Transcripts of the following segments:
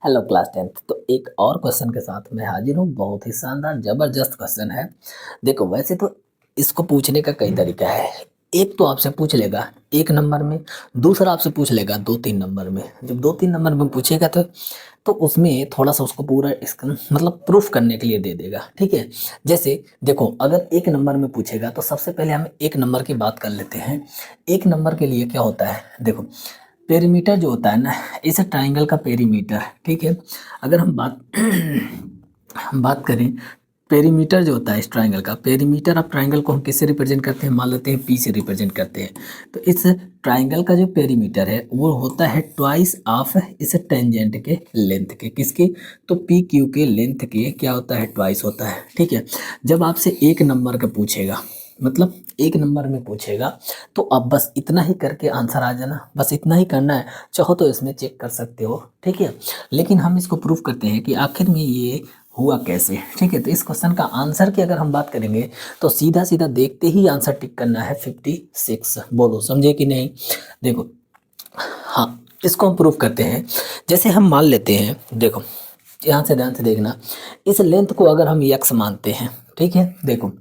Hello class 10th। तो एक और क्वेश्चन के साथ मैं हाजिर हूँ। बहुत ही शानदार ज़बरदस्त क्वेश्चन है। देखो, वैसे तो इसको पूछने का कई तरीका है। एक तो आपसे पूछ लेगा 1 नंबर में, दूसरा आपसे पूछ लेगा 2-3 नंबर में। जब 2-3 नंबर में पूछेगा तो उसमें थोड़ा सा उसको पूरा इसका मतलब प्रूफ करने के लिए दे देगा। ठीक है, जैसे देखो, अगर 1 नंबर में पूछेगा तो सबसे पहले हम 1 नंबर की बात कर लेते हैं। 1 नंबर के लिए क्या होता है, देखो, पेरीमीटर जो होता है ना, इस ट्राइंगल का पेरीमीटर। ठीक है, अगर हम बात करें, पेरीमीटर जो होता है इस ट्राइंगल का पेरीमीटर, अब ट्राइंगल को हम किससे रिप्रेजेंट करते हैं, मान लेते हैं पी से रिप्रेजेंट करते हैं। तो इस ट्राइंगल का जो पेरीमीटर है वो होता है ट्वाइस ऑफ इस टेंजेंट के लेंथ के। किसके? तो पी क्यू के लेंथ के क्या होता है, ट्वाइस होता है। ठीक है, जब आपसे 1 नंबर का पूछेगा, मतलब 1 नंबर में पूछेगा, तो अब बस इतना ही करके आंसर आ जाना, बस इतना ही करना है। चाहो तो इसमें चेक कर सकते हो। ठीक है, लेकिन हम इसको प्रूफ करते हैं कि आखिर में ये हुआ कैसे। ठीक है, तो इस क्वेश्चन का आंसर की अगर हम बात करेंगे तो सीधा सीधा देखते ही आंसर टिक करना है 56। बोलो समझे कि नहीं? देखो, हाँ, इसको हम प्रूफ करते हैं। जैसे हम मान लेते हैं, देखो यहाँ से ध्यान से देखना, इस लेंथ को अगर हम यक्स मानते हैं, ठीक है, देखो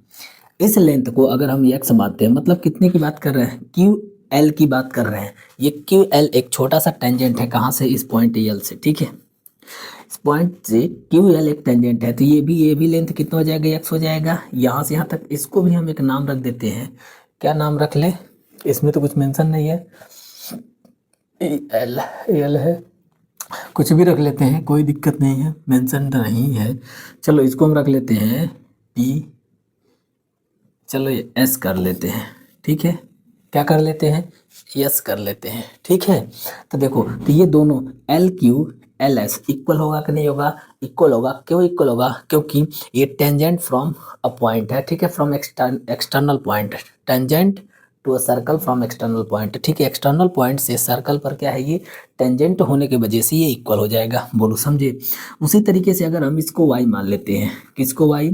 इस लेंथ को अगर हम यक्स मानते हैं, मतलब कितने की बात कर रहे हैं, क्यू एल की बात कर रहे हैं। ये क्यू एल एक छोटा सा टेंजेंट है, कहाँ से, इस पॉइंट एल से। ठीक है, इस पॉइंट से क्यू एल एक टेंजेंट है, तो ये भी लेंथ कितना हो जाएगा, एक्स हो जाएगा। यहाँ से यहाँ तक इसको भी हम एक नाम रख देते हैं। क्या नाम रख ले, इसमें तो कुछ मेंशन नहीं है, एल एल है, कुछ भी रख लेते हैं, कोई दिक्कत नहीं है, मेंशन नहीं है। चलो इसको हम रख लेते हैं पी, चलो ये एस कर लेते हैं। ठीक है, क्या कर लेते हैं, यस कर लेते हैं। ठीक है, तो देखो, तो ये दोनों L Q L S equal होगा कि नहीं होगा, इक्वल होगा। क्यों इक्वल होगा, क्योंकि ये टेंजेंट फ्रॉम अ पॉइंट है। ठीक है, from external point, tangent to a circle from external point. ठीक है, एक्सटर्नल पॉइंट से सर्कल पर क्या है, ये टेंजेंट होने की वजह से ये इक्वल हो जाएगा। बोलो समझे? उसी तरीके से अगर हम इसको y मान लेते हैं, किसको y,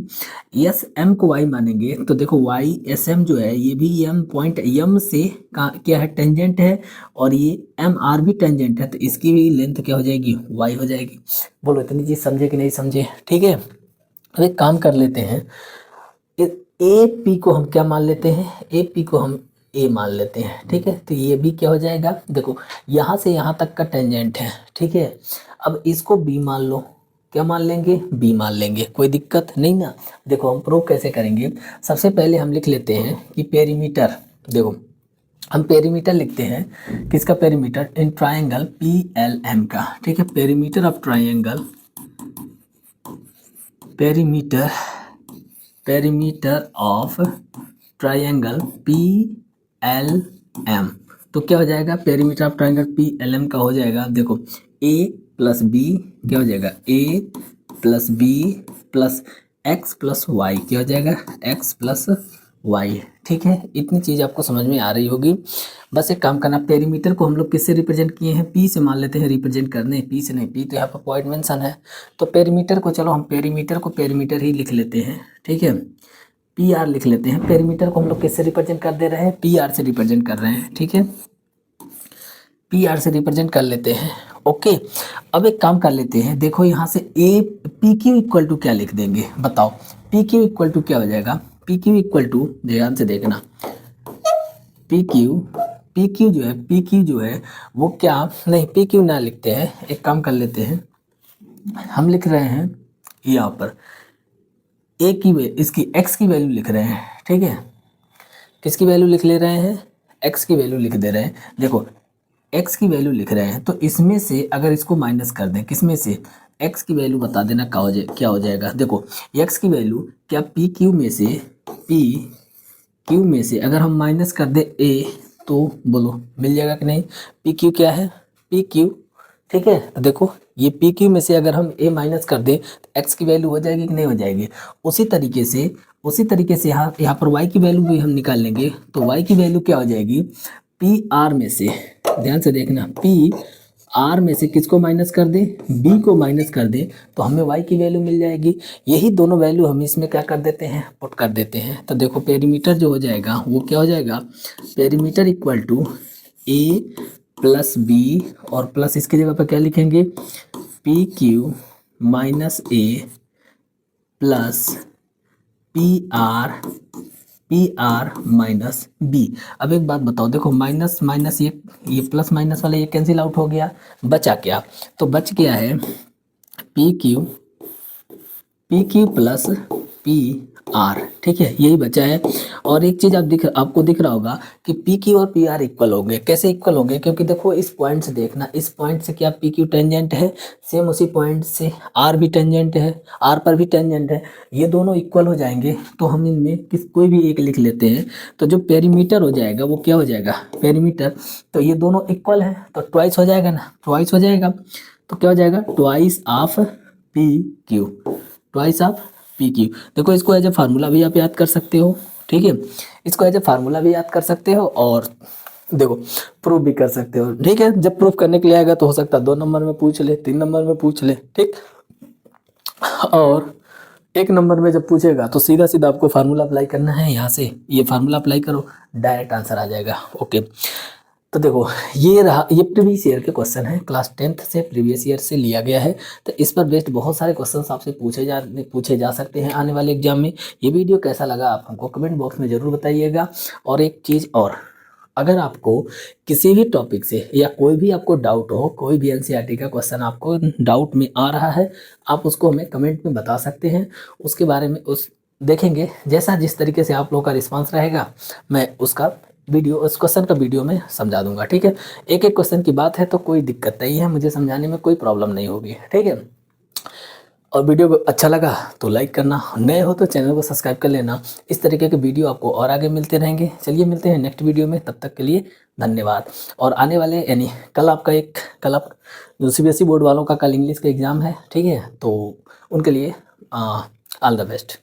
एस एम को y मानेंगे, तो देखो y एस एम जो है ये भी एम पॉइंट एम से क्या है, टेंजेंट है, और ये एम आर भी टेंजेंट है, तो इसकी भी लेंथ क्या हो जाएगी, y हो जाएगी। बोलो इतनी चीज समझे कि नहीं समझे? ठीक है, अब एक काम कर लेते हैं, ए पी को हम क्या मान लेते हैं, ए पी को हम ए मान लेते हैं। ठीक है, तो ये भी क्या हो जाएगा, देखो यहाँ से यहाँ तक का टेंजेंट है। ठीक है, अब इसको बी मान लो, क्या मान लेंगे, बी मान लेंगे, कोई दिक्कत नहीं ना। देखो हम प्रूव कैसे करेंगे, सबसे पहले हम लिख लेते हैं कि पेरीमीटर, देखो हम पेरीमीटर लिखते हैं, किसका पेरीमीटर, इन ट्राइंगल पी एल एम का। ठीक है, perimeter of triangle, perimeter perimeter of triangle P L M, तो क्या हो जाएगा, perimeter of triangle P L M का हो जाएगा, देखो ए प्लस बी क्या हो जाएगा, A plus B plus X plus Y, क्या हो जाएगा, एक्स प्लस वाई। ठीक है, इतनी चीज़ आपको समझ में आ रही होगी। बस एक काम करना, पेरीमीटर को हम लोग किससे रिप्रेजेंट किए हैं, पी से मान लेते हैं रिप्रेजेंट करने, पी से नहीं, पी तो यहाँ पर पॉइंट मेंशन है। तो पेरीमीटर को, चलो हम पेरीमीटर को पेरीमीटर ही लिख लेते हैं। ठीक है, पी आर लिख लेते हैं। पेरीमीटर को हम लोग किससे रिप्रेजेंट कर दे रहे हैं, पी आर से रिप्रेजेंट कर रहे हैं। ठीक है, पी आर से रिप्रेजेंट कर लेते हैं। ओके, अब एक काम कर लेते हैं, देखो यहाँ से A P Q equal to क्या लिख देंगे, बताओ पी क्यू इक्वल टू क्या हो जाएगा, पी क्यू इक्वल टू, ध्यान से देखना, पी क्यू जो है, पी क्यू जो है वो क्या, नहीं पी क्यू ना लिखते हैं, एक काम कर लेते हैं, हम लिख रहे हैं यहाँ पर ए की इसकी एक्स की वैल्यू लिख रहे हैं। ठीक है, किसकी वैल्यू लिख ले रहे हैं, एक्स की वैल्यू लिख दे रहे हैं। देखो एक्स की वैल्यू लिख रहे हैं, तो इसमें से अगर इसको माइनस कर दें, किसमें से, एक्स की वैल्यू बता देना क्या हो जाएगा। देखो एक्स की वैल्यू क्या, पी क्यू में से, पी क्यू में से अगर हम माइनस कर दें ए, तो बोलो मिल जाएगा कि नहीं, पी क्यू क्या है, पी क्यू। ठीक है, तो देखो ये पी क्यू में से अगर हम ए माइनस कर दें तो एक्स की वैल्यू हो जाएगी कि नहीं हो जाएगी। उसी तरीके से यहाँ पर वाई की वैल्यू भी हम निकाल लेंगे, तो वाई की वैल्यू क्या हो जाएगी, पी आर में से, ध्यान से देखना, पी आर में से किसको माइनस कर दे, बी को माइनस कर दे, तो हमें वाई की वैल्यू मिल जाएगी। यही दोनों वैल्यू हम इसमें क्या कर देते हैं, पुट कर देते हैं। तो देखो पेरीमीटर जो हो जाएगा वो क्या हो जाएगा, perimeter equal to A plus B, और प्लस इसकी जगह पर क्या लिखेंगे, P Q minus A plus P R minus B. अब एक बात बताओ, देखो माइनस माइनस ये प्लस माइनस वाला ये कैंसिल आउट हो गया, बचा क्या? तो बच गया है P Q plus P are, ठीक है, यही बचा है। और एक चीज आपको दिख रहा होगा कि पी क्यू और पी आर इक्वल होंगे। कैसे इक्वल होंगे? क्योंकि देखो इस पॉइंट से देखना, इस पॉइंट से क्या पी क्यू टेंजेंट है, सेम उसी पॉइंट से आर भी टेंजेंट है, आर पर भी टेंजेंट है, ये दोनों इक्वल हो जाएंगे। तो हम इनमें कोई भी एक लिख लेते हैं, तो जो पेरीमीटर हो जाएगा वो क्या हो जाएगा, पेरीमीटर। तो ये दोनों इक्वल है तो ट्वाइस हो जाएगा ना, ट्वाइस हो जाएगा। तो क्या हो जाएगा, twice of P Q, twice of P Q. देखो इसको एज ए फार्मूला भी आप याद कर सकते हो, ठीक है, इसको एज ए फार्मूला भी याद कर सकते हो और देखो प्रूफ भी कर सकते हो, ठीक है। जब प्रूफ करने के लिए आएगा तो हो सकता है 2 नंबर में पूछ ले, 3 नंबर में पूछ ले, ठीक। और 1 नंबर में जब पूछेगा तो सीधा सीधा आपको फार्मूला अप्लाई करना है, यहाँ से ये फार्मूला अप्लाई करो, डायरेक्ट आंसर आ जाएगा। ओके, तो देखो ये रहा, ये प्रीवियस ईयर के क्वेश्चन है, क्लास 10th से प्रीवियस ईयर से लिया गया है। तो इस पर बेस्ड बहुत सारे क्वेश्चन आपसे पूछे जा सकते हैं आने वाले एग्जाम में। ये वीडियो कैसा लगा आप हमको कमेंट बॉक्स में ज़रूर बताइएगा। और एक चीज़ और, अगर आपको किसी भी टॉपिक से या कोई भी आपको डाउट हो, कोई भी एनसीईआरटी का क्वेश्चन आपको डाउट में आ रहा है, आप उसको हमें कमेंट में बता सकते हैं। उसके बारे में देखेंगे, जैसा जिस तरीके से आप लोगों का रिस्पांस रहेगा मैं उसका वीडियो, उस क्वेश्चन का वीडियो में समझा दूंगा, ठीक है। एक एक क्वेश्चन की बात है तो कोई दिक्कत नहीं है, मुझे समझाने में कोई प्रॉब्लम नहीं होगी, ठीक है। और वीडियो अच्छा लगा तो लाइक करना, नए हो तो चैनल को सब्सक्राइब कर लेना। इस तरीके के वीडियो आपको और आगे मिलते रहेंगे। चलिए मिलते हैं नेक्स्ट वीडियो में, तब तक के लिए धन्यवाद। और आने वाले यानी कल आप जो सीबीएसई बोर्ड वालों का कल इंग्लिश का एग्ज़ाम है, ठीक है, तो उनके लिए ऑल द बेस्ट।